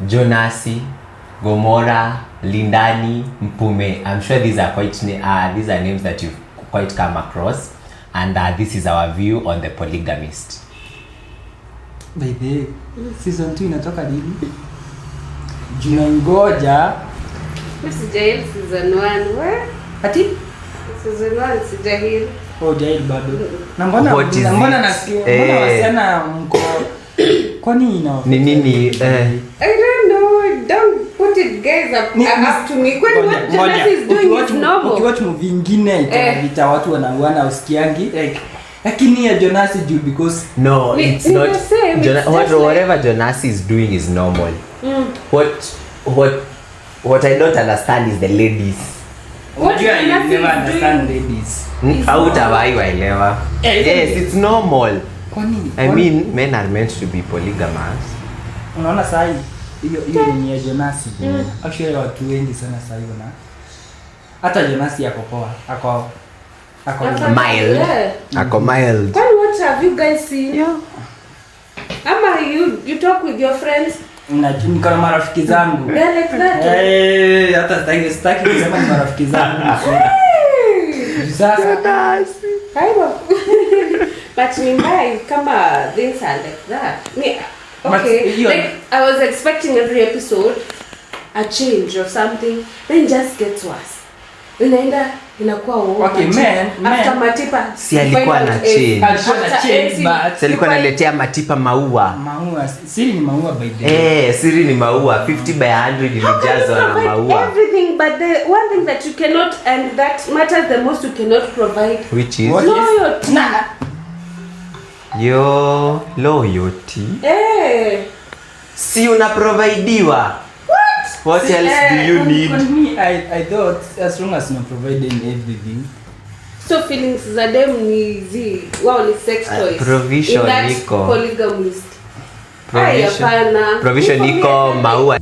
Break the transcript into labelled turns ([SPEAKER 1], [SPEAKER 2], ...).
[SPEAKER 1] Jonasi, Gomora, Lindani, Mpume. I'm sure these are these are names that you've quite come across, and this is our view on the polygamist.
[SPEAKER 2] By the way, season 2 inatoka lini? Junangoja.
[SPEAKER 3] Msijahil season 1. Where?
[SPEAKER 2] Ati?
[SPEAKER 3] Season 1 sijahil.
[SPEAKER 2] Jahil bado. Na mbona nasikia mbona wasiana mko kwani ina
[SPEAKER 1] ni nini
[SPEAKER 3] I don't know, don't put it guys up to me. Kwani what Jonasi is doing is normal.
[SPEAKER 2] Ukiwatch movie nyingine itavita watu wanauana usikiangi like lakini ya Jonasi juu because
[SPEAKER 1] no it's not whatever Jonasi is doing is normal. What I don't understand is the ladies.
[SPEAKER 2] What do you never understand ladies?
[SPEAKER 1] Hautawaielewa. Yes, it's normal.
[SPEAKER 2] Kwani
[SPEAKER 1] I mean men are meant to be polygamous.
[SPEAKER 2] Unaona sahi hiyo ni ya Jonasi. Actually watu wengi sana sahi wana hata Jonasi yako poa. Ako
[SPEAKER 1] mild. Ako mild.
[SPEAKER 3] What have you guys seen? Yeah. Ama you talk with your friends?
[SPEAKER 2] Niko na marafiki zangu.
[SPEAKER 3] Yeah, like that.
[SPEAKER 2] Hata sitaki kusema ni marafiki zangu. Sasa
[SPEAKER 3] Haiwa. But nimbai kama things are like that. Okay. Like I was expecting every episode a change or something, then just gets worse. Inakuwa
[SPEAKER 2] okay, man.
[SPEAKER 3] After Matipa
[SPEAKER 1] si alikuwa na change. But alikuwa analetea Matipa maua.
[SPEAKER 2] Siri ni maua by the way.
[SPEAKER 1] Siri ni maua 50 by 100 ilijazwa na maua.
[SPEAKER 3] Everything, but the one thing that you cannot and that matters the most you cannot provide,
[SPEAKER 1] which is
[SPEAKER 3] loyalty.
[SPEAKER 1] Loyalty.
[SPEAKER 2] Si
[SPEAKER 1] una provideiwa. What else do you need?
[SPEAKER 2] For me, I thought as long as you providing everything.
[SPEAKER 3] So feelings za dem ni wow, ni sex toys.
[SPEAKER 1] Provision niko.
[SPEAKER 3] Polygamist.
[SPEAKER 1] Provision niko maua.